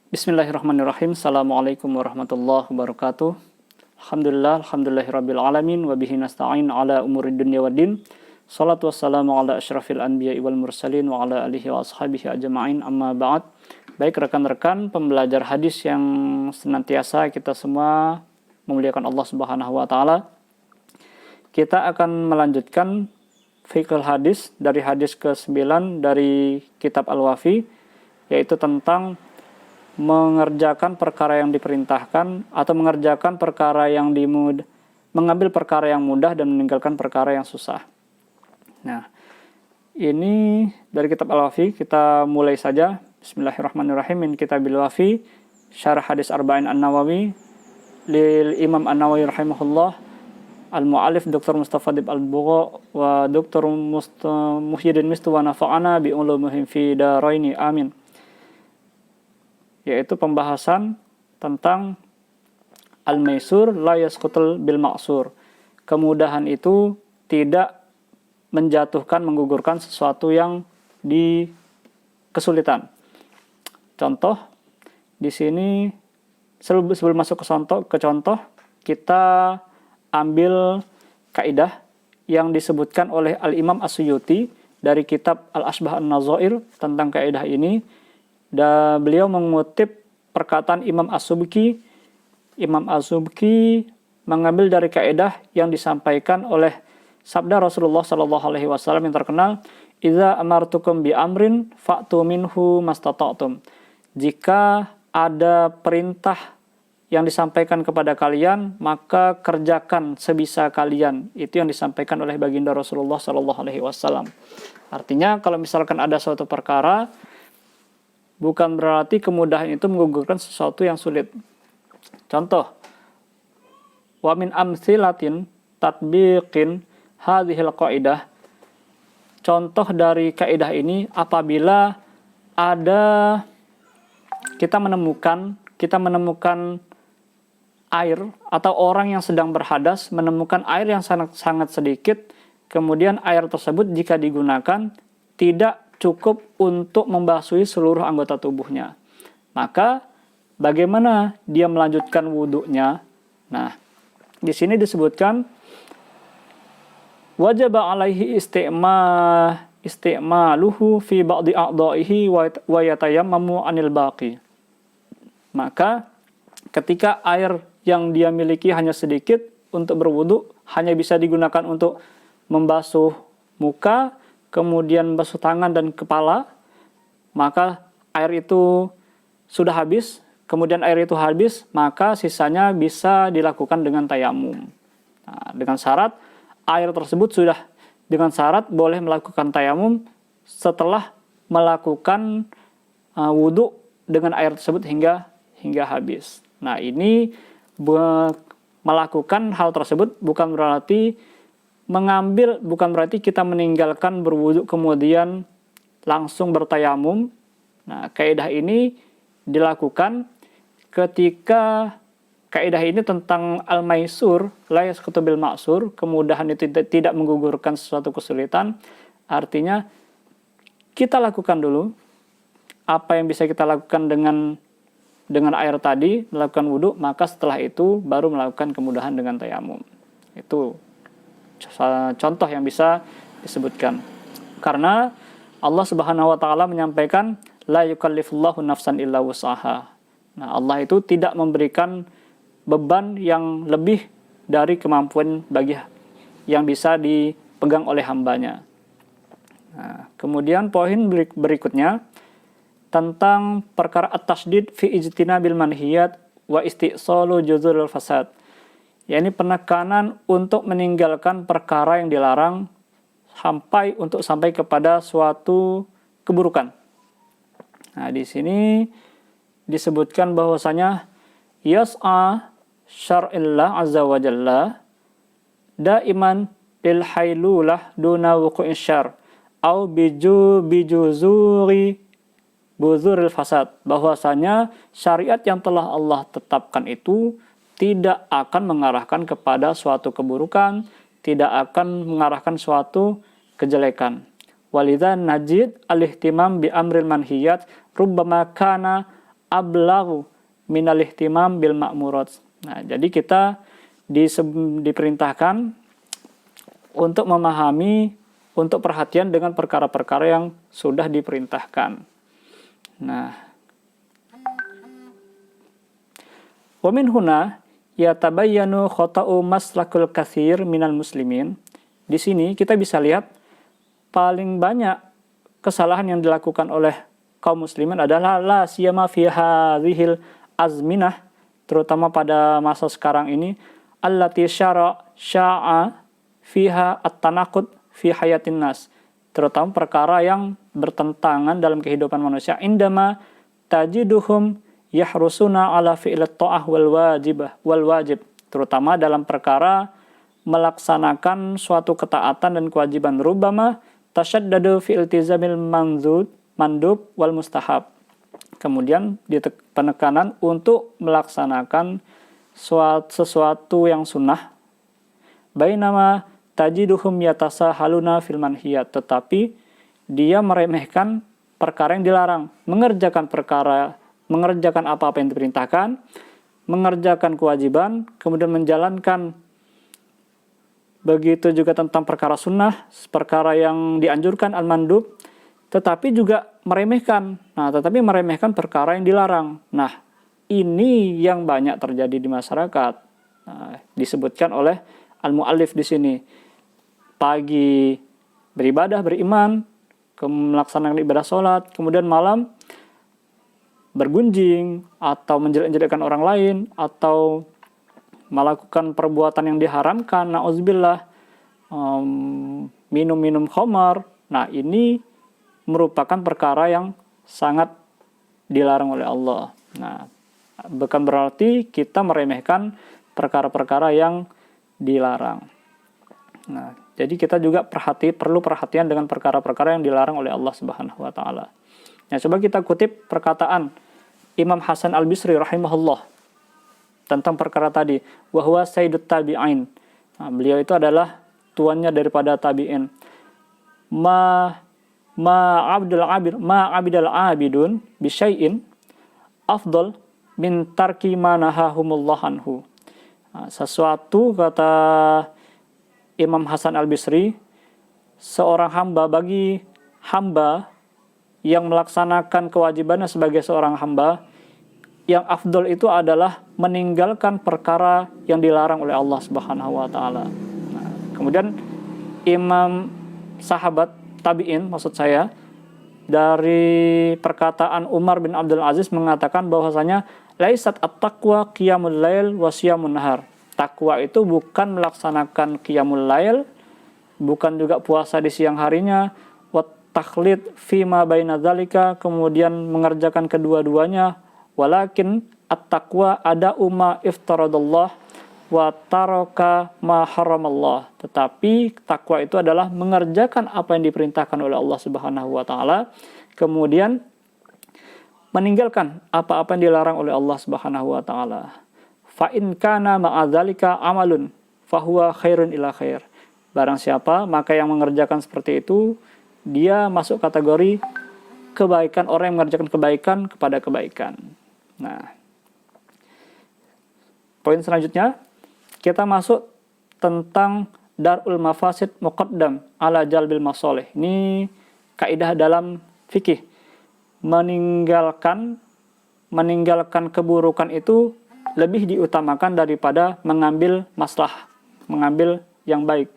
Bismillahirrahmanirrahim. Assalamualaikum warahmatullahi wabarakatuh. Alhamdulillahirabbil alamin wa bihi nasta'in ala umurid dunya waddin. Shalatu wassalamu ala asyrafil anbiya'i wal mursalin wa ala alihi wa ashabihi ajma'in, amma ba'd. Baik rekan-rekan pembelajar hadis yang senantiasa kita semua memuliakan Allah Subhanahu wa taala. Kita akan melanjutkan fiqh hadis dari hadis ke-9 dari kitab Al-Wafi, yaitu tentang mengerjakan perkara yang diperintahkan atau mengerjakan perkara yang mengambil perkara yang mudah dan meninggalkan perkara yang susah. Nah, ini dari kitab Al-Wafi, kita mulai saja. Bismillahirrahmanirrahim. Min kitabil Wafi, syarah hadis Arba'in An-Nawawi lil Imam An-Nawawi rahimahullah, al-mu'alif Dr. Mustafa Dib Al-Bugha wa Dr. Muhyiddin Mistu wa nafa'ana bi ulumihim fi daraini amin. Yaitu pembahasan tentang al-maisur la yasqutul bil ma'sur. Kemudahan itu tidak menjatuhkan, menggugurkan sesuatu yang di kesulitan. Contoh di sini sebelum masuk ke contoh, kita ambil kaidah yang disebutkan oleh Al-Imam As-Suyuti dari kitab Al-Ashbah An-Nazair tentang kaidah ini. Dan beliau mengutip perkataan Imam As-Subki. Imam As-Subki mengambil dari kaidah yang disampaikan oleh sabda Rasulullah SAW yang terkenal, "Idza amartukum bi amrin fa'tu minhu mastata'tum." Jika ada perintah yang disampaikan kepada kalian, maka kerjakan sebisa kalian. Itu yang disampaikan oleh baginda Rasulullah SAW. Artinya kalau misalkan ada suatu perkara, bukan berarti kemudahan itu menggugurkan sesuatu yang sulit. Contoh, wa min amsilatin tatbiqin hadhil qaidah. Contoh dari kaidah ini apabila ada kita menemukan air atau orang yang sedang berhadas menemukan air yang sangat sedikit, kemudian air tersebut jika digunakan tidak cukup untuk membasuhi seluruh anggota tubuhnya. Maka bagaimana dia melanjutkan wudunya? Nah, di sini disebutkan wajib alaihi isti'maluhu fi ba'di a'dha'ihi wa yatayammamu 'anil baqi. Maka ketika air yang dia miliki hanya sedikit untuk berwudu, hanya bisa digunakan untuk membasuh muka, kemudian basuh tangan dan kepala, maka air itu sudah habis, kemudian air itu habis, maka sisanya bisa dilakukan dengan tayamum. Nah, dengan syarat air tersebut dengan syarat boleh melakukan tayamum setelah melakukan wudu dengan air tersebut hingga habis. Nah, ini melakukan hal tersebut bukan berarti kita meninggalkan berwudu kemudian langsung bertayamum. Nah, kaidah ini dilakukan ketika kaidah ini tentang al-maisur la yasqutu bil ma'sur, kemudahan itu tidak menggugurkan sesuatu kesulitan. Artinya kita lakukan dulu apa yang bisa kita lakukan dengan air tadi, melakukan wudu, maka setelah itu baru melakukan kemudahan dengan tayamum. Itu contoh yang bisa disebutkan. Karena Allah Subhanahu wa taala menyampaikan la yukallifullahu nafsan illa wus'aha. Nah, Allah itu tidak memberikan beban yang lebih dari kemampuan bagi yang bisa dipegang oleh hambanya. Nah, kemudian poin berikutnya tentang perkara at-tasydid fi ijtinabil manhiyat wa isti'salu juzurul fasad. Yakni penekanan untuk meninggalkan perkara yang dilarang sampai kepada suatu keburukan. Nah, di sini disebutkan bahwasanya yas'a syar'illah azza wa jalla daiman lil hailulah duna wuqu'in syar au bijuzuri buzuril fasad. Bahwasanya syariat yang telah Allah tetapkan itu tidak akan mengarahkan kepada suatu keburukan, tidak akan mengarahkan suatu kejelekan. Walidha najid al-ihtimam bi amril manhiyat rubbama kana ablagu minal ihtimam bil ma'murat. Nah, jadi kita diperintahkan untuk memahami, untuk perhatian dengan perkara-perkara yang sudah diperintahkan. Nah, wa min huna yatabayyanu khata'u maslakul katsir minal muslimin. Di sini kita bisa lihat paling banyak kesalahan yang dilakukan oleh kaum muslimin adalah la siyama fi hadhil azminah, terutama pada masa sekarang ini, allati sya'a fiha at-tanaqud fi hayatin nas, terutama perkara yang bertentangan dalam kehidupan manusia, indama tajiduhum yahrusuna ala fi'lat ta'ah wal wajib, terutama dalam perkara melaksanakan suatu ketaatan dan kewajiban, rubama tasyaddadu fi iltizamil mandub wal mustahab. Kemudian penekanan untuk melaksanakan sesuatu yang sunnah, bainama tajiduhum yatasahaluna fil manhiyat, tetapi dia meremehkan perkara yang dilarang, mengerjakan apa-apa yang diperintahkan, mengerjakan kewajiban, kemudian menjalankan. Begitu juga tentang perkara sunnah, perkara yang dianjurkan al-mandub, tetapi juga meremehkan. Nah, tetapi meremehkan perkara yang dilarang. Nah, ini yang banyak terjadi di masyarakat. Nah, disebutkan oleh al-mu'allif di sini. Pagi beribadah, beriman, melaksanakan ibadah sholat, kemudian malam bergunjing, atau menjelek-jelekkan orang lain, atau melakukan perbuatan yang diharamkan, na'udzubillah, minum-minum khamar. Nah, ini merupakan perkara yang sangat dilarang oleh Allah. Nah, bukan berarti kita meremehkan perkara-perkara yang dilarang. Nah, jadi kita juga perlu perhatian dengan perkara-perkara yang dilarang oleh Allah Subhanahu wa taala. Nah, coba kita kutip perkataan Imam Hasan Al-Bisri rahimahullah tentang perkara tadi, wa huwa sayyidut tabi'in. Nah, beliau itu adalah tuannya daripada tabi'in. Ma abidal abidun bi syai'in afdal min tarki ma nahahumullah anhu. Nah, sesuatu, kata Imam Hasan Al-Bisri, seorang hamba, bagi hamba yang melaksanakan kewajibannya sebagai seorang hamba, yang afdol itu adalah meninggalkan perkara yang dilarang oleh Allah Subhanahu wa taala. Nah, kemudian Imam sahabat tabi'in, maksud saya, dari perkataan Umar bin Abdul Aziz mengatakan bahwasanya laisat at-taqwa qiyamul lail wa siyamun nahar. Takwa itu bukan melaksanakan qiyamul lail, bukan juga puasa di siang harinya, wa takhlid fima baina dzalika, kemudian mengerjakan kedua-duanya, walakin at-taqwa ada umma iftaradallah wa taraka ma haramallah. Tetapi takwa itu adalah mengerjakan apa yang diperintahkan oleh Allah Subhanahu wa taala, kemudian meninggalkan apa-apa yang dilarang oleh Allah Subhanahu wa taala. Fa in kana ma'adzalika amalun fahuwa khairun ila khair. Barang siapa maka yang mengerjakan seperti itu, dia masuk kategori kebaikan, orang yang mengerjakan kebaikan kepada kebaikan. Nah, poin selanjutnya kita masuk tentang darul mafasid muqaddam ala jalbil masoleh. Ini kaidah dalam fikih. Meninggalkan keburukan itu lebih diutamakan daripada mengambil maslahah, mengambil yang baik.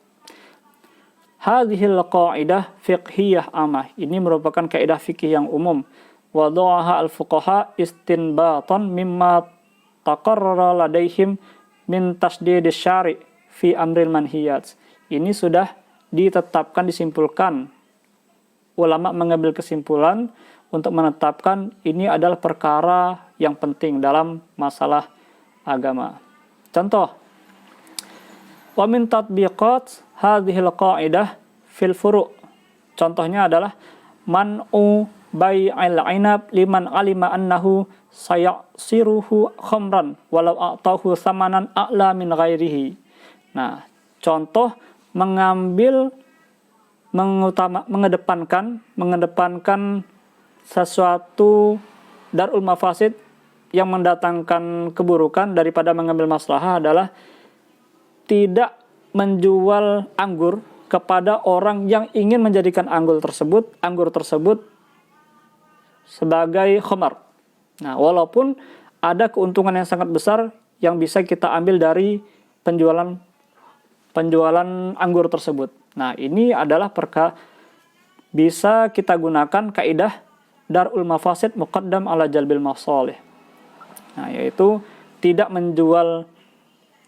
Hadhil qaidah fiqhiyah amah. Ini merupakan kaidah fikih yang umum. Wada'aha al-fuqaha istinbatan mimma taqarrara ladaihim min tasdidis syari' fi amril manhiyat. Ini sudah ditetapkan, disimpulkan. Ulama mengambil kesimpulan untuk menetapkan ini adalah perkara yang penting dalam masalah agama. Contoh, wa min tatbiqat hadhil qaidah fil furu'. Contohnya adalah man'u bai'il 'inab liman alima annahu sayasiruhu khamran walau a'tahu samanan a'la min ghairihi. Nah, contoh mengedepankan sesuatu darul mafasid, yang mendatangkan keburukan daripada mengambil maslahah adalah tidak menjual anggur kepada orang yang ingin menjadikan anggur tersebut sebagai khamar. Nah, walaupun ada keuntungan yang sangat besar yang bisa kita ambil dari penjualan anggur tersebut. Nah, ini adalah bisa kita gunakan kaidah darul mafasid muqaddam ala jalbil masalih. Nah, yaitu tidak menjual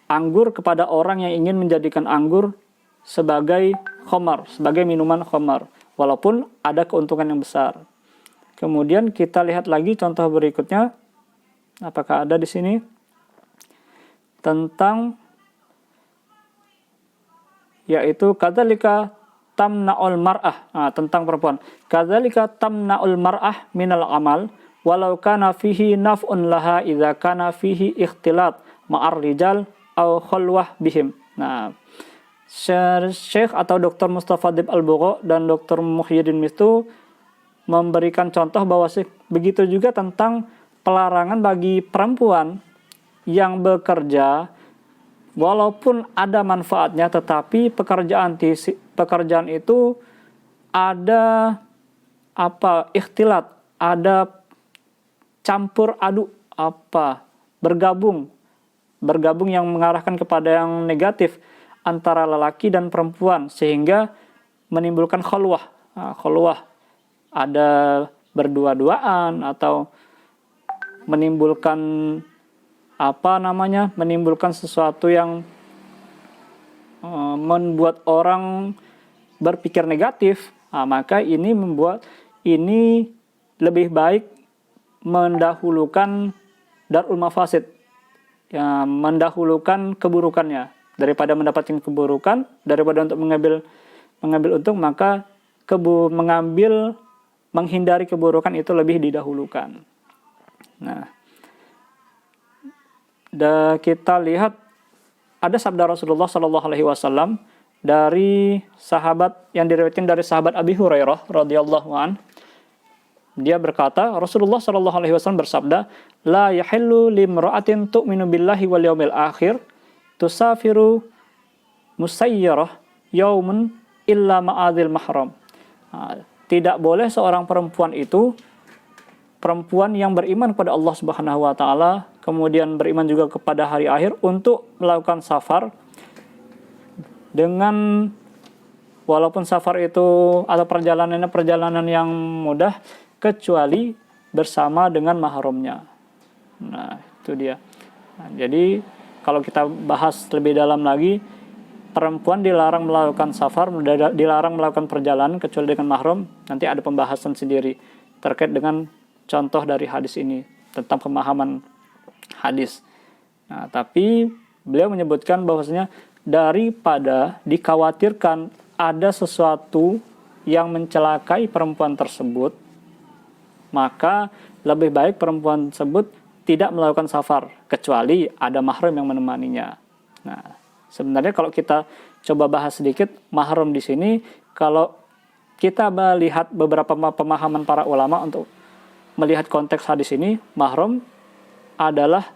anggur kepada orang yang ingin menjadikan anggur sebagai khamar, sebagai minuman khamar, walaupun ada keuntungan yang besar. Kemudian kita lihat lagi contoh berikutnya. Apakah ada di sini? Tentang, yaitu kadzalika tamna'ul mar'ah, tentang perempuan. Kadzalika tamna'ul mar'ah minal amal walau kana fihi naf'un laha idza kana fihi ikhtilat ma'ar rijal aw khalwah bihim. Nah, Syekh atau Dr. Mustafa Dib Al-Bugha dan Dr. Muhyiddin Mistu memberikan contoh bahwa begitu juga tentang pelarangan bagi perempuan yang bekerja walaupun ada manfaatnya, tetapi pekerjaan itu ada ikhtilat, ada campur aduk, bergabung yang mengarahkan kepada yang negatif antara lelaki dan perempuan sehingga menimbulkan khalwah. Khalwah ada berdua-duaan atau menimbulkan menimbulkan sesuatu yang membuat orang berpikir negatif. Maka ini lebih baik mendahulukan darul mafasid, ya, mendahulukan keburukannya daripada mendapatkan keburukan, daripada untuk mengambil untung, maka menghindari keburukan itu lebih didahulukan. Nah, kita lihat ada sabda Rasulullah Shallallahu Alaihi Wasallam dari sahabat yang diriwayatkan dari sahabat Abi Hurairah radhiyallahu an. Dia berkata, Rasulullah Shallallahu Alaihi Wasallam bersabda, la yahillu limra'atin tu'minu billahi wal yaumil akhir tusafiru musayyarah yaumun illa ma'adil mahram. Tidak boleh seorang perempuan yang beriman kepada Allah Subhanahu wa taala, kemudian beriman juga kepada hari akhir, untuk melakukan safar dengan, walaupun safar itu atau perjalanan yang mudah, kecuali bersama dengan mahramnya. Nah, itu dia. Jadi kalau kita bahas lebih dalam lagi, perempuan dilarang melakukan safar, dilarang melakukan perjalanan kecuali dengan mahram. Nanti ada pembahasan sendiri terkait dengan contoh dari hadis ini, tentang pemahaman hadis. Nah, tapi beliau menyebutkan bahwasanya daripada dikhawatirkan ada sesuatu yang mencelakai perempuan tersebut, maka lebih baik perempuan tersebut tidak melakukan safar kecuali ada mahram yang menemaninya. Nah, sebenarnya kalau kita coba bahas sedikit mahram di sini, kalau kita melihat beberapa pemahaman para ulama untuk melihat konteks hadis ini, mahram adalah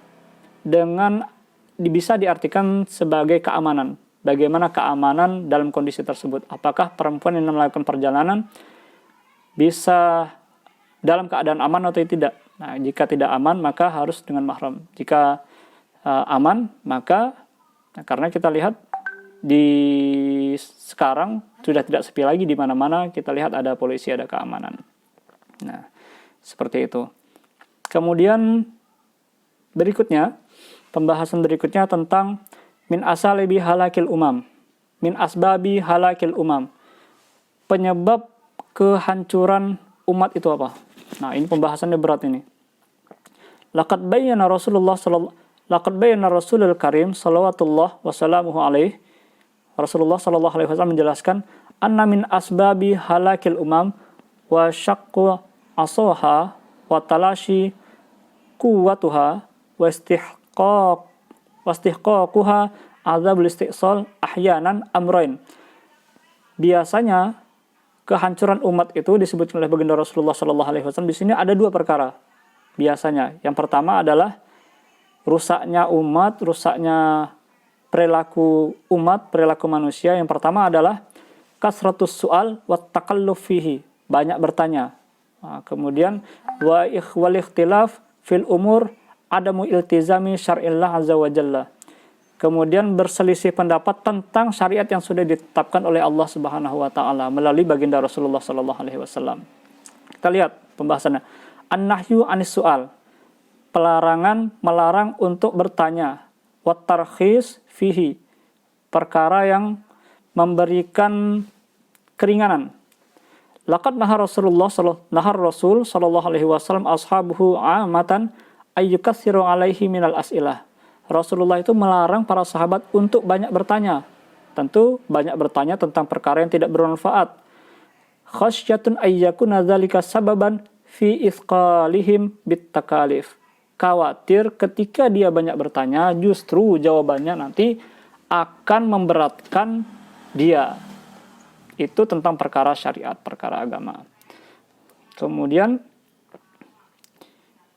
bisa diartikan sebagai keamanan. Bagaimana keamanan dalam kondisi tersebut? Apakah perempuan yang melakukan perjalanan bisa dalam keadaan aman atau tidak? Nah, jika tidak aman, maka harus dengan mahram. Jika aman, maka karena kita lihat di sekarang sudah tidak sepi lagi, di mana-mana kita lihat ada polisi, ada keamanan. Nah, seperti itu. Kemudian pembahasan berikutnya tentang min asalibi halakil umam. Min asbabi halakil umam. Penyebab kehancuran umat itu apa? Nah, ini pembahasannya berat ini. Laqad bayyana Rasulul Karim salawatullah wassalamuhu alaih. Rasulullah sallallahu alaihi wasallam menjelaskan, anna min asbabi halakil umam wa syaqqu asaha wa talashi quwwatuha wa istihqaquha azabul istisal ahyanan amrain. Biasanya kehancuran umat itu disebutkan oleh baginda Rasulullah sallallahu alaihi wasallam di sini ada dua perkara. biasanya. Yang pertama adalah rusaknya umat, rusaknya perilaku umat, perilaku manusia. Yang pertama adalah kasratus su'al wa takalluf fihi, banyak bertanya. Kemudian wal ikhtilaf fil umur adamu iltizami syar'illah azza wa jalla. Kemudian berselisih pendapat tentang syariat yang sudah ditetapkan oleh Allah Subhanahu wa taala melalui baginda Rasulullah sallallahu alaihi wasallam. Kita lihat pembahasannya. An-nahyu anis su'al. Pelarangan melarang untuk bertanya. Wat tarkhis fihi. Perkara yang memberikan keringanan. Laqad nahar Rasul sallallahu alaihi wasallam ashabuhu amatan ayyukatsiru alaihi minal as'ilah. Rasulullah itu melarang para sahabat untuk banyak bertanya. Tentu banyak bertanya tentang perkara yang tidak bermanfaat. Khasyatun ayyakuna dzalika sababan fi ithqalihim bitakalif. Khawatir ketika dia banyak bertanya, justru jawabannya nanti akan memberatkan dia. Itu tentang perkara syariat, perkara agama. Kemudian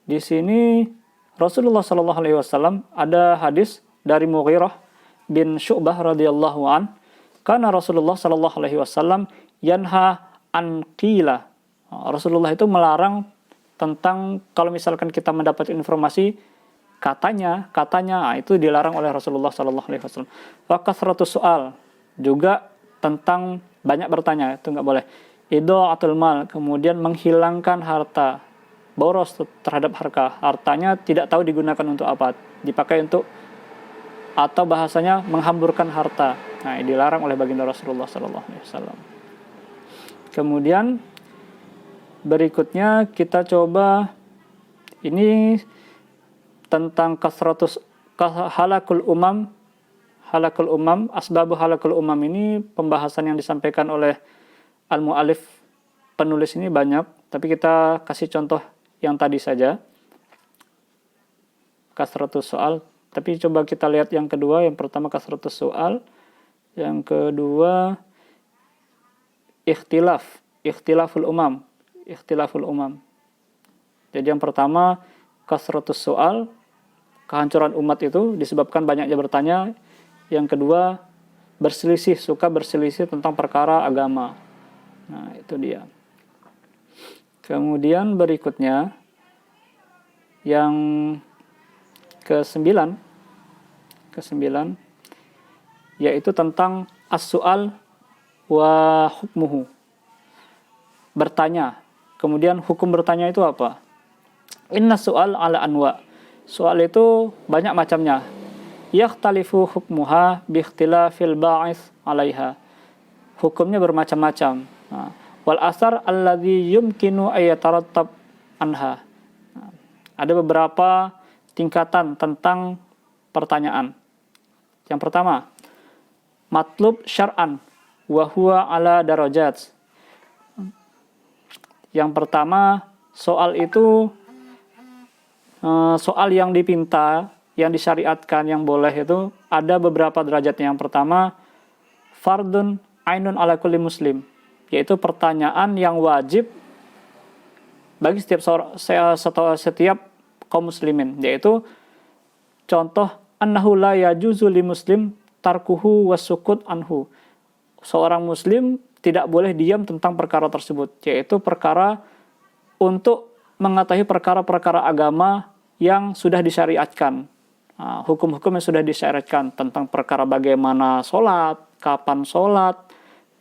di sini Rasulullah Shallallahu Alaihi Wasallam ada hadis dari Mughirah bin Syu'bah radhiyallahu an, karena Rasulullah Shallallahu Alaihi Wasallam yanha an qila. Rasulullah itu melarang tentang kalau misalkan kita mendapat informasi katanya itu dilarang oleh Rasulullah Shallallahu Alaihi Wasallam. Wa kasratus soal, juga tentang banyak bertanya, itu nggak boleh. Idha'atul mal, kemudian menghilangkan harta, boros terhadap hartanya tidak tahu digunakan untuk apa, dipakai untuk, atau bahasanya menghamburkan harta. Nah, ini dilarang oleh baginda Rasulullah sallallahu alaihi wasallam. Kemudian berikutnya kita coba ini tentang halakul umam, asbabu halakul umam. Ini pembahasan yang disampaikan oleh al-mu'alif, penulis ini banyak, tapi kita kasih contoh yang tadi saja, kasratus soal. Tapi coba kita lihat yang kedua. Yang pertama kasratus soal, yang kedua ikhtilaful umam. Jadi yang pertama kasratus soal, kehancuran umat itu disebabkan banyaknya bertanya. Yang kedua suka berselisih tentang perkara agama. Nah, itu dia. Kemudian berikutnya yang ke-9 yaitu tentang as-su'al wa hukmuhu. Bertanya. Kemudian hukum bertanya itu apa? Inna su'al ala anwa. Soal itu banyak macamnya. Yakhtalifu hukmuha bi ikhtilafil ba'its 'alaiha. Hukumnya bermacam-macam. Nah, wal asar alladzi yumkinu ayatarattab anha. Ada beberapa tingkatan tentang pertanyaan. Yang pertama, matlub syar'an wa huwa ala darajat. Yang pertama, soal itu soal yang dipinta, yang disyariatkan, yang boleh itu ada beberapa derajatnya. Yang pertama, fardun ainun ala kulli muslim, yaitu pertanyaan yang wajib bagi setiap kaum muslimin, yaitu contoh annahu la yajuzu li muslim tarkuhu wasukut anhu. Seorang muslim tidak boleh diam tentang perkara tersebut, yaitu perkara untuk mengetahui perkara-perkara agama yang sudah disyariatkan. Hukum-hukum yang sudah disyariatkan tentang perkara bagaimana sholat, kapan sholat,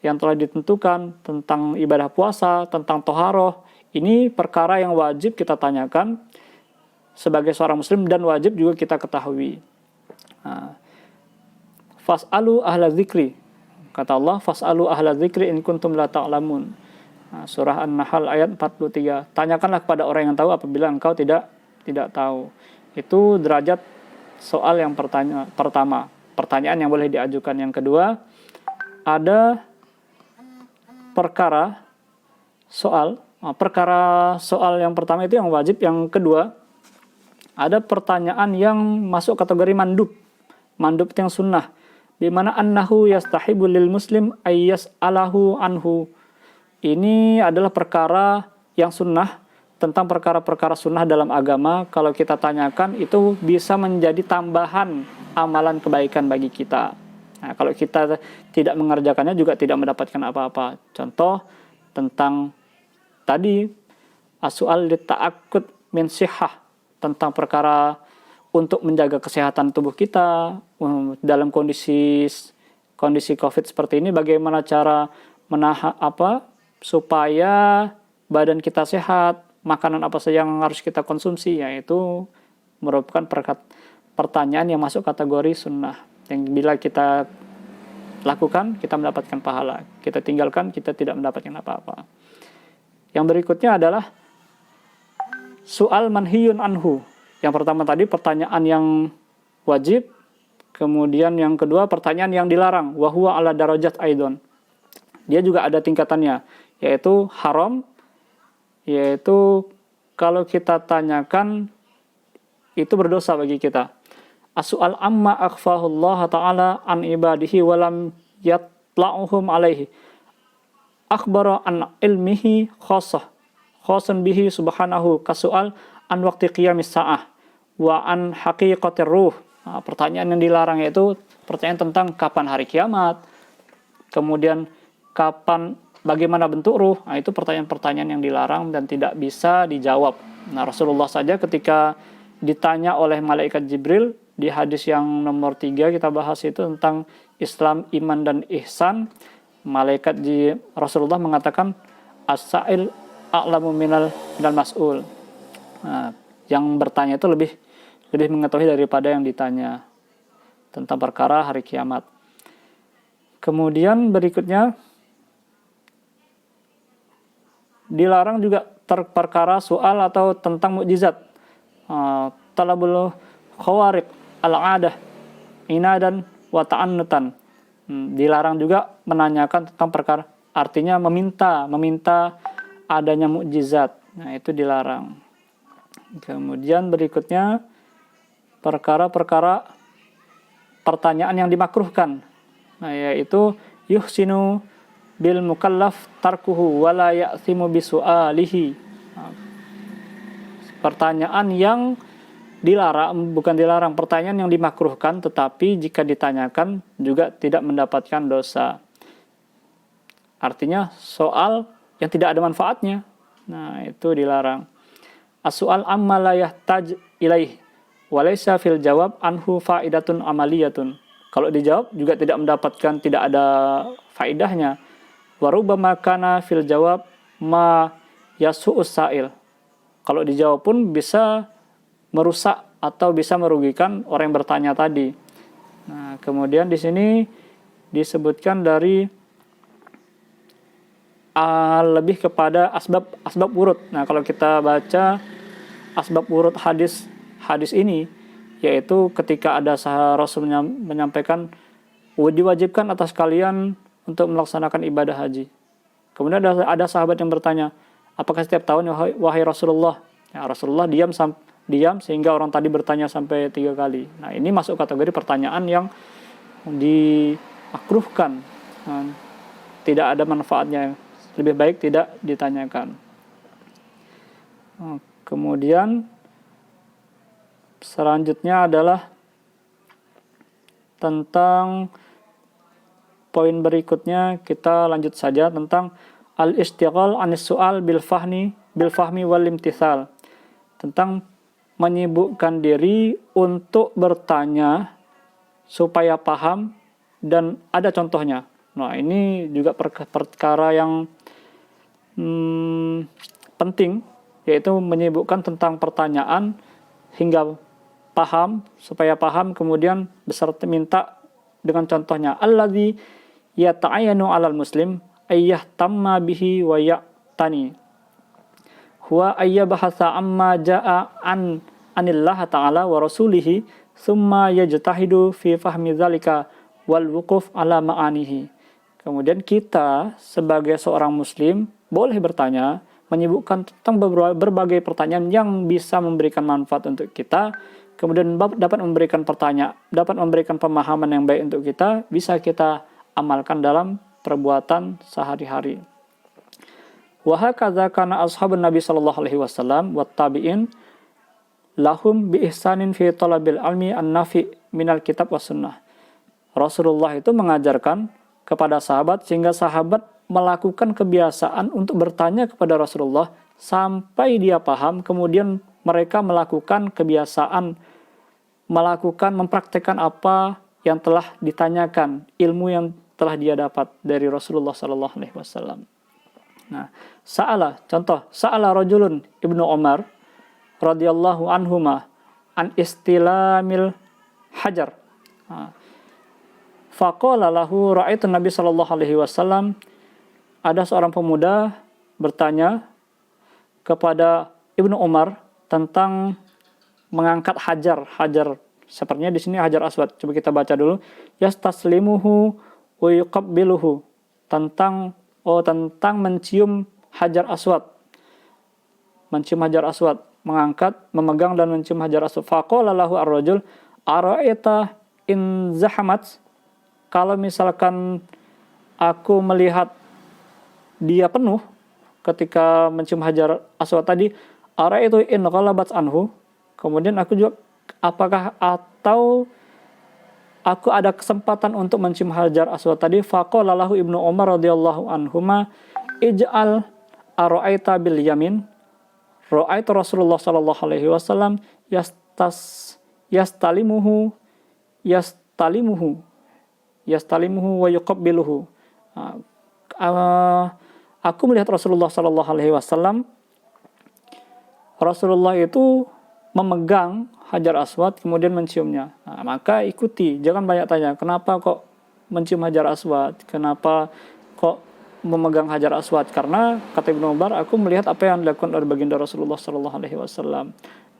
yang telah ditentukan, tentang ibadah puasa, tentang toharoh. Ini perkara yang wajib kita tanyakan sebagai seorang muslim dan wajib juga kita ketahui. Fas'alu ahla dzikri. Kata Allah, fas'alu ahla dzikri in kuntum la ta'lamun. Surah An-Nahl ayat 43. Tanyakanlah kepada orang yang tahu apabila engkau tidak tahu. Itu derajat soal yang pertama. Pertanyaan yang boleh diajukan. Yang kedua, ada perkara soal yang pertama itu yang wajib. Yang kedua, ada pertanyaan yang masuk kategori mandub itu yang sunnah, di mana annahu yastahibu lil muslim ayyas alahu anhu. Ini adalah perkara yang sunnah tentang perkara-perkara sunnah dalam agama, kalau kita tanyakan itu bisa menjadi tambahan amalan kebaikan bagi kita. Nah, kalau kita tidak mengerjakannya juga tidak mendapatkan apa-apa. Contoh tentang tadi as-su'al lita'akkud min sihah, tentang perkara untuk menjaga kesehatan tubuh kita dalam kondisi Covid seperti ini, bagaimana cara supaya badan kita sehat, makanan apa saja yang harus kita konsumsi, yaitu merupakan pertanyaan yang masuk kategori sunnah, yang bila kita lakukan kita mendapatkan pahala, kita tinggalkan kita tidak mendapatkan apa-apa. Yang berikutnya adalah su'al manhiyun anhu. Yang pertama tadi pertanyaan yang wajib, kemudian yang kedua pertanyaan yang dilarang, wa huwa ala darajat aidon. Dia juga ada tingkatannya, yaitu haram, yaitu kalau kita tanyakan itu berdosa bagi kita. As-su'al amma akhfahullah ta'ala an ibadihi walam yatla'uhum alaihi akhbara an ilmihi khasan bihi subhanahu kasu'al an waqti qiyamis sa'ah wa an haqiqatir ruh. Nah, pertanyaan yang dilarang yaitu pertanyaan tentang kapan hari kiamat, kemudian bagaimana bentuk ruh. Nah, itu pertanyaan-pertanyaan yang dilarang dan tidak bisa dijawab. Nah, Rasulullah saja ketika ditanya oleh malaikat Jibril di hadis yang nomor 3 kita bahas itu tentang Islam, iman dan ihsan, Rasulullah mengatakan as-sa'il a'lamu minal mas'ul. Nah, yang bertanya itu lebih mengetahui daripada yang ditanya tentang perkara hari kiamat. Kemudian berikutnya dilarang juga perkara soal atau tentang mukjizat, talabul khawariq al-'adah inadan wa ta'annutan. Dilarang juga menanyakan tentang perkara, artinya meminta adanya mukjizat. Nah, itu dilarang. Kemudian berikutnya perkara-perkara pertanyaan yang dimakruhkan. Nah, yaitu yuhsinu bil mukallaf tarkuhu wala ya'thimu bisu'alihi. Pertanyaan yang pertanyaan yang dimakruhkan, tetapi jika ditanyakan juga tidak mendapatkan dosa. Artinya soal yang tidak ada manfaatnya. Nah, itu dilarang. As-su'al amma la yahtaj ilaih wa laysa fil jawab anhu faidatun amaliyatun. Kalau dijawab juga tidak ada faidahnya. Wa rubbama kana fil jawab ma yasu'us sa'il. Kalau dijawab pun bisa merusak atau bisa merugikan orang yang bertanya tadi. Nah, kemudian di sini disebutkan dari lebih kepada asbab urut. Nah, kalau kita baca asbab urut hadis ini, yaitu ketika ada Rasul menyampaikan diwajibkan atas kalian untuk melaksanakan ibadah haji. Kemudian ada sahabat yang bertanya, apakah setiap tahun wahai Rasulullah? Ya, Rasulullah diam sehingga orang tadi bertanya sampai 3 kali. Nah, ini masuk kategori pertanyaan yang dimakruhkan, tidak ada manfaatnya, lebih baik tidak ditanyakan. Kemudian selanjutnya adalah tentang poin berikutnya, kita lanjut saja tentang al-istighal anis su'al bil fahmi wal imtithal, tentang menyibukkan diri untuk bertanya supaya paham dan ada contohnya. Nah, ini juga perkara yang penting, yaitu menyibukkan tentang pertanyaan hingga paham, supaya paham, kemudian beserta minta dengan contohnya. Alladzi yata'ayyanu 'alal muslim ayyahtamma bihi wa ya'tani huwa ayyabahasa amma ja'a anillah ta'ala wa rasulihi summa yajtahidu fi fahmi dzalika wal wuquf ala ma'anihi. Kemudian kita sebagai seorang muslim boleh bertanya, menyibukkan tentang berbagai pertanyaan yang bisa memberikan manfaat untuk kita, kemudian dapat memberikan pemahaman yang baik untuk kita, bisa kita amalkan dalam perbuatan sehari-hari. Wa hakadza kana ashabun Nabi sallallahu alaihi wasallam wat tabi'in lahum bi ihsanin fi talabil ilmi an-nafi minal kitab was sunnah. Rasulullah itu mengajarkan kepada sahabat sehingga sahabat melakukan kebiasaan untuk bertanya kepada Rasulullah sampai dia paham, kemudian mereka melakukan kebiasaan mempraktekkan apa yang telah ditanyakan, ilmu yang telah dia dapat dari Rasulullah sallallahu alaihi wasallam. Nah, sa'ala rajulun Ibnu Umar radhiyallahu anhuma an istilamil hajar. Faqala lahu ra'aitu Nabi sallallahu alaihi wasallam, ada seorang pemuda bertanya kepada Ibnu Umar tentang mengangkat hajar sepertinya di sini hajar aswad. Coba kita baca dulu. Yastaslimuhu wa yuqabbiluhu, tentang mencium hajar aswad. Mencium hajar aswad, mengangkat, memegang dan mencium hajar aswad. Faqala lahu ar-rajul ara'aita in zahamat, kalau misalkan aku melihat dia penuh ketika mencium hajar aswad tadi, ara'aitu in ghalabat anhu, kemudian aku juga atau aku ada kesempatan untuk mencium hajar aswad tadi. Faqala lahu Ibnu Umar radhiyallahu anhuma ij'al ara'aita bil yamin ra'aitu Rasulullah sallallahu alaihi wasallam yastalimuhu wa yuqabbiluhu. Aku melihat Rasulullah sallallahu alaihi wasallam, Rasulullah itu memegang hajar aswad kemudian menciumnya. Nah, maka ikuti, jangan banyak tanya, kenapa kok mencium hajar aswad? Kenapa kok memegang hajar aswad? Karena kata Ibnu Umar, aku melihat apa yang dilakukan oleh baginda Rasulullah sallallahu alaihi wasallam.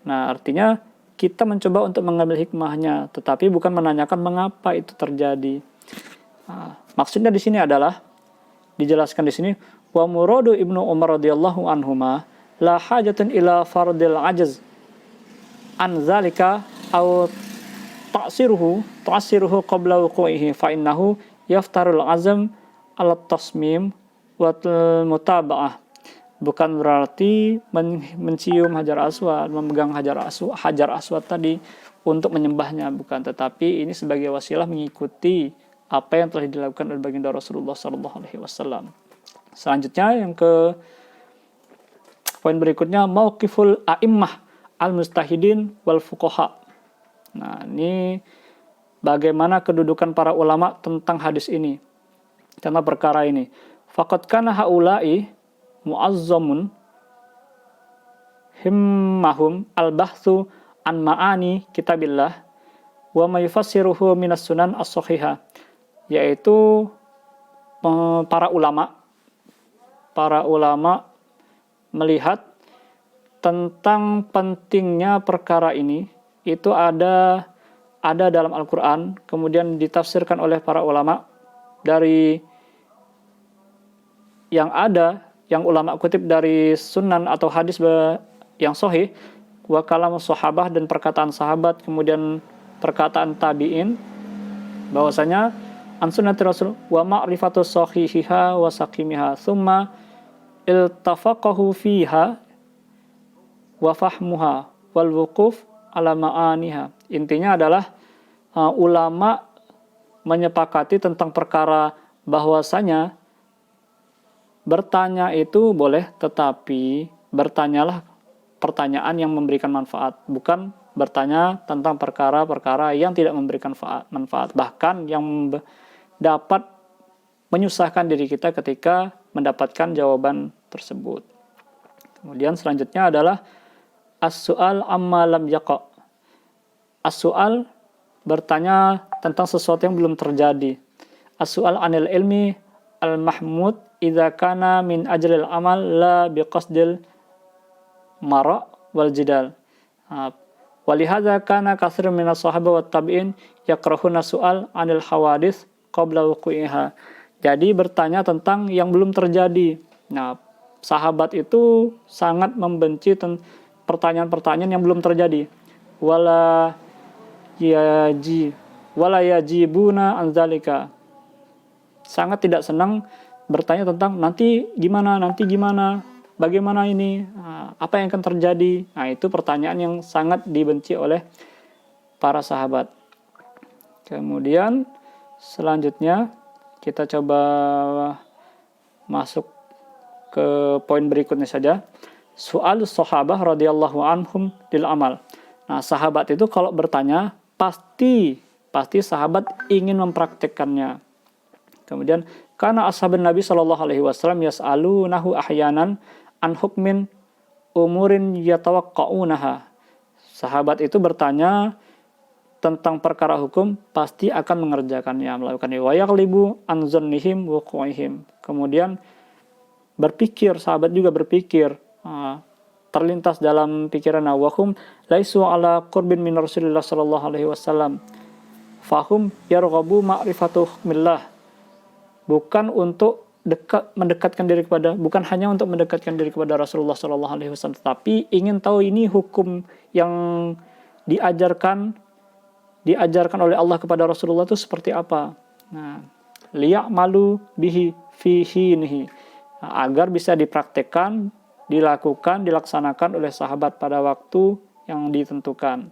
Nah, artinya kita mencoba untuk mengambil hikmahnya, tetapi bukan menanyakan mengapa itu terjadi. Nah, maksudnya di sini adalah dijelaskan di sini, wa muradu Ibnu Umar radhiyallahu anhuma la hajatun ila fardil ajaz an zalika aw ta'siruhu qabla wuqu'ihi fa innahu yaftarul azam ala tasmim wa mutaba'ah. Bukan berarti mencium hajar aswad, memegang hajar aswad tadi untuk menyembahnya, bukan, tetapi ini sebagai wasilah mengikuti apa yang telah dilakukan oleh baginda Rasulullah sallallahu alaihi wasallam. Selanjutnya yang ke poin berikutnya, mauqiful a'immah al-mustahidin wal fuqaha. Nah, ini bagaimana kedudukan para ulama tentang hadis ini, tentang perkara ini. Faqad kana haula'i mu'azzamun himmahum al-bahthu an ma'ani kitabillah wa ma yufassiruhu minas sunan as-sahihah, yaitu para ulama melihat tentang pentingnya perkara ini, itu ada dalam Al-Quran, kemudian ditafsirkan oleh para ulama dari yang ulama kutip dari sunan atau hadis yang sahih, wa kalam sahabah, dan perkataan sahabat, kemudian perkataan tabi'in, bahwasanya an sunnati rasul wa ma'rifatu sahihiha wa saqimiha thumma iltafaqahu fiha wa fahmuha wal wuquf ala ma'aniha. Intinya adalah ulama menyepakati tentang perkara bahwasanya bertanya itu boleh, tetapi bertanyalah pertanyaan yang memberikan manfaat, bukan bertanya tentang perkara-perkara yang tidak memberikan manfaat, bahkan yang dapat menyusahkan diri kita ketika mendapatkan jawaban tersebut. Kemudian selanjutnya adalah as-su'al amma lam yaqa. As-su'al bertanya tentang sesuatu yang belum terjadi. As-su'al anil ilmi al-mahmud idza kana min ajril amal la biqasdil mara' wal jidal. Walihadza kana katsirun minas sahabah wat tabi'in yakrahuna su'al anil hawadits qabla wuqu'iha. Jadi bertanya tentang yang belum terjadi. Nah, sahabat itu sangat membenci pertanyaan-pertanyaan yang belum terjadi. Wala yajibuna an zalika. Sangat tidak senang bertanya tentang nanti gimana, bagaimana ini, apa yang akan terjadi. Nah, itu pertanyaan yang sangat dibenci oleh para sahabat. Kemudian selanjutnya kita coba masuk ke poin berikutnya saja. Su'alus sahabah radhiyallahu anhum lil amal. Nah, sahabat itu kalau bertanya pasti sahabat ingin mempraktekkannya. Kemudian karena ashabun Nabi sallallahu alaihi wasallam yas'alunahu ahyanan an hukmin umurin yatawaqqa'unaha. Sahabat itu bertanya tentang perkara hukum pasti akan mengerjakannya, melakukannya. Wa yaghlibu an zannihim wuqu'ihim. Kemudian sahabat juga berpikir, terlintas dalam pikiran wahum laisu ala qurbin min Rasulillah sallallahu alaihi wasallam. Fahum yarghabu ma'rifatu hukmillah. Bukan hanya untuk mendekatkan diri kepada Rasulullah sallallahu alaihi wasallam, tetapi ingin tahu ini hukum yang diajarkan oleh Allah kepada Rasulullah itu seperti apa. Nah, liya'malu bihi fihi, agar bisa dipraktekkan, dilaksanakan oleh sahabat pada waktu yang ditentukan.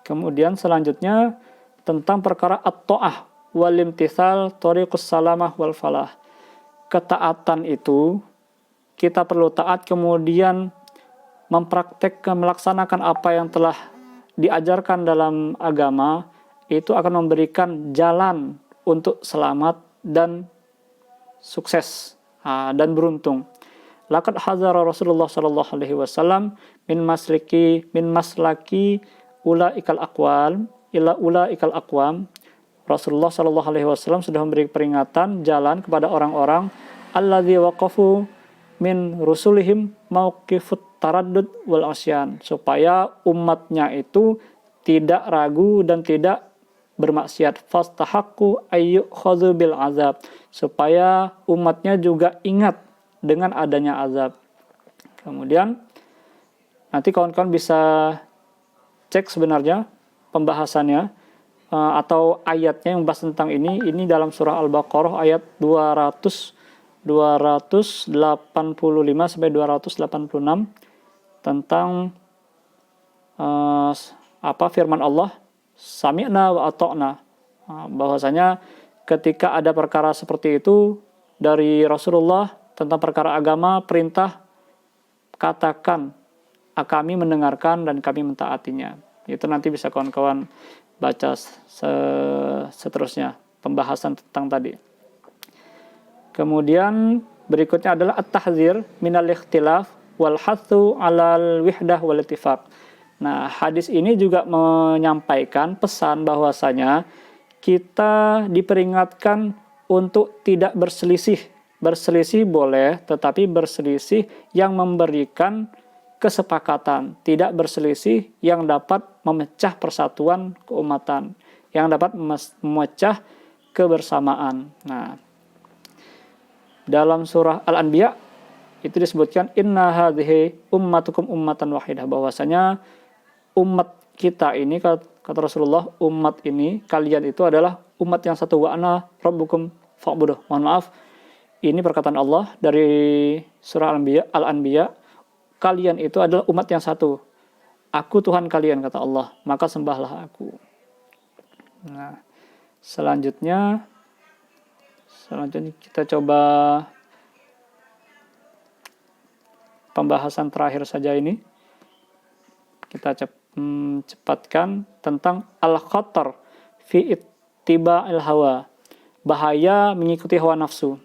Kemudian selanjutnya tentang perkara at-ta'ah wal imtithal thariqus salamah wal falah. Ketaatan itu kita perlu taat, kemudian melaksanakan apa yang telah diajarkan dalam agama, itu akan memberikan jalan untuk selamat dan sukses dan beruntung. Laqad hazara Rasulullah sallallahu alaihi wasallam min maslaki ulaikal aqwam ila ulaikal aqwam. Rasulullah sallallahu alaihi wasallam sudah memberi peringatan jalan kepada orang-orang alladzi waqafu min rusulihim mauqifut taraddud wal asyan, supaya umatnya itu tidak ragu dan tidak bermaksiat. Fastahaqqu ayyukhadhu bil azab, supaya umatnya juga ingat dengan adanya azab. Kemudian nanti kawan-kawan bisa cek sebenarnya pembahasannya atau ayatnya yang bahas tentang ini dalam surah Al-Baqarah ayat 285 sampai 286 tentang firman Allah sami'na wa ata'na, bahwasanya ketika ada perkara seperti itu dari Rasulullah tentang perkara agama, perintah, katakan kami mendengarkan dan kami mentaatinya. Itu nanti bisa kawan-kawan baca seterusnya pembahasan tentang tadi. Kemudian berikutnya adalah at-tahdzir minal ikhtilaf wal hathu 'alal wihdah wal ittifaq. Nah, hadis ini juga menyampaikan pesan bahwasanya kita diperingatkan untuk tidak berselisih. Berselisih boleh, tetapi berselisih yang memberikan kesepakatan, tidak berselisih yang dapat memecah persatuan keumatan, yang dapat memecah kebersamaan. Nah, dalam surah Al-Anbiya itu disebutkan inna hadhihi ummatukum ummatan wahidah, bahwasanya umat kita ini, kata Rasulullah, umat ini, kalian itu adalah umat yang satu, wa ana rabbukum fa'buduh. Mohon maaf, ini perkataan Allah dari surah Al-Anbiya, kalian itu adalah umat yang satu. Aku Tuhan kalian, kata Allah, maka sembahlah aku. Nah, selanjutnya kita coba pembahasan terakhir saja ini. Kita cepatkan tentang al-khatar fi ittiba'il hawa, bahaya mengikuti hawa nafsu.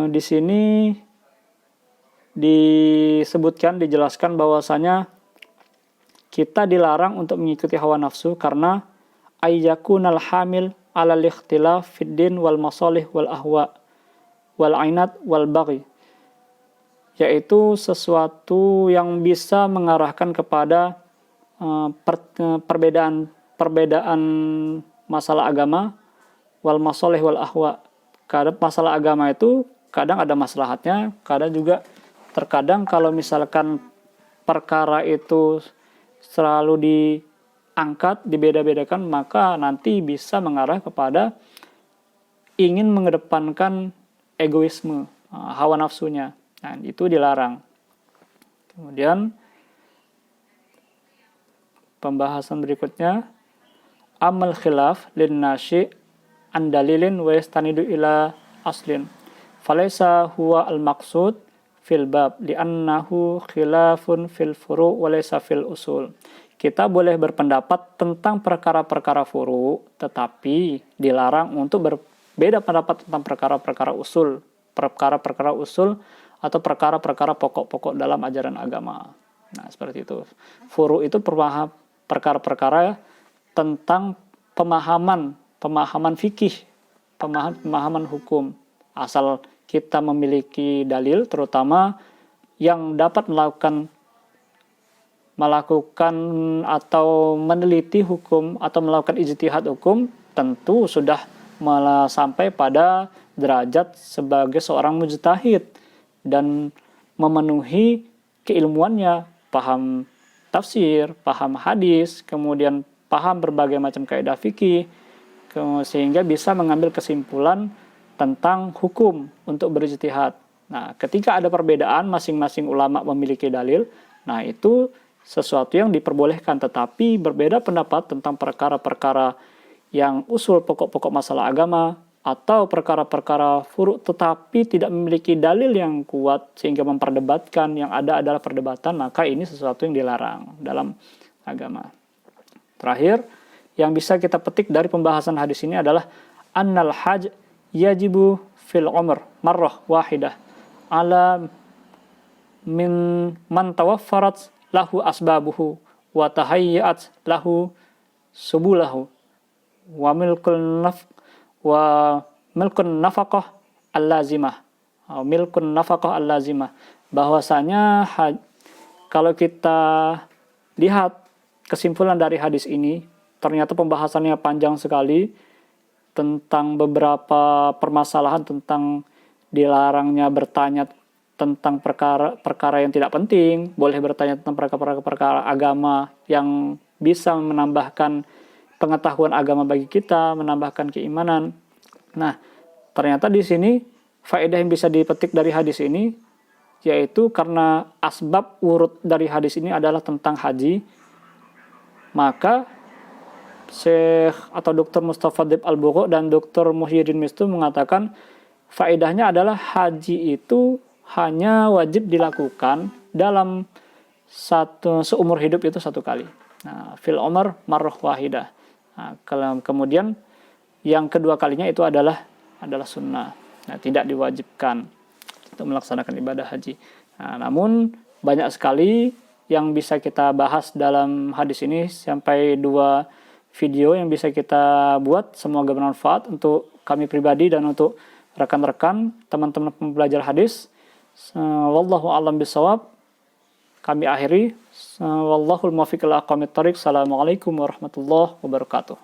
Di sini dijelaskan bahwasanya kita dilarang untuk mengikuti hawa nafsu karena ayyakunal hamil ala ikhtilaf fid din wal masalih wal ahwa wal ainat wal baghi, yaitu sesuatu yang bisa mengarahkan kepada perbedaan masalah agama, wal masalih wal ahwa. Kadang masalah agama itu kadang ada maslahatnya, terkadang kalau misalkan perkara itu selalu diangkat, dibeda-bedakan, maka nanti bisa mengarah kepada ingin mengedepankan egoisme, hawa nafsunya. Nah, itu dilarang. Kemudian pembahasan berikutnya, amal khilaf lin nashi an dalilin wa yastanidu ila aslin. Falaysa huwa al-maqsud fil bab li'annahu khilafun fil furu' wa laysa fil usul. Kita boleh berpendapat tentang perkara-perkara furu', tetapi dilarang untuk berbeda pendapat tentang perkara-perkara usul. Perkara-perkara usul atau perkara-perkara pokok-pokok dalam ajaran agama. Nah, seperti itu. Furu' itu perkara-perkara tentang pemahaman fikih, pemahaman hukum. Asal kita memiliki dalil, terutama yang dapat melakukan atau meneliti hukum atau melakukan ijtihad hukum, tentu sudah sampai pada derajat sebagai seorang mujtahid dan memenuhi keilmuannya, paham tafsir, paham hadis, kemudian paham berbagai macam kaidah fikih, sehingga bisa mengambil kesimpulan tentang hukum untuk berijtihad. Nah, ketika ada perbedaan, masing-masing ulama memiliki dalil, nah itu sesuatu yang diperbolehkan, tetapi berbeda pendapat tentang perkara-perkara yang usul pokok-pokok masalah agama atau perkara-perkara furu' tetapi tidak memiliki dalil yang kuat sehingga memperdebatkan, yang ada adalah perdebatan, maka ini sesuatu yang dilarang dalam agama. Terakhir, yang bisa kita petik dari pembahasan hadis ini adalah annal hajj yajibu fil umr marrah wahidah ala min man tawaffarat lahu asbabuhu wa tahayyat lahu subulahu wa milkun nafaqah al-lazimah. Milkun nafaqah al-lazimah. Bahwasanya kalau kita lihat kesimpulan dari hadis ini, ternyata pembahasannya panjang sekali tentang beberapa permasalahan tentang dilarangnya bertanya tentang perkara yang tidak penting, boleh bertanya tentang perkara agama yang bisa menambahkan pengetahuan agama bagi kita, menambahkan keimanan. Nah, ternyata di sini faedah yang bisa dipetik dari hadis ini, yaitu karena asbab urut dari hadis ini adalah tentang haji, maka Syekh atau Dr. Mustafa Dib Al-Bugho dan Dr. Muhyiddin Mistu mengatakan faedahnya adalah haji itu hanya wajib dilakukan dalam seumur hidup itu satu kali. Nah, fil umr marrah wahidah. Nah, kemudian yang kedua kalinya itu adalah sunnah. Nah, tidak diwajibkan untuk melaksanakan ibadah haji. Nah, namun banyak sekali yang bisa kita bahas dalam hadis ini, sampai 2 video yang bisa kita buat. Semoga bermanfaat untuk kami pribadi dan untuk rekan-rekan teman-teman pembelajar hadis. Wallahu a'lam bishawab. Kami akhiri. Wallahul muwaffiq ila aqwamit thoriq. Assalamualaikum warahmatullahi wabarakatuh.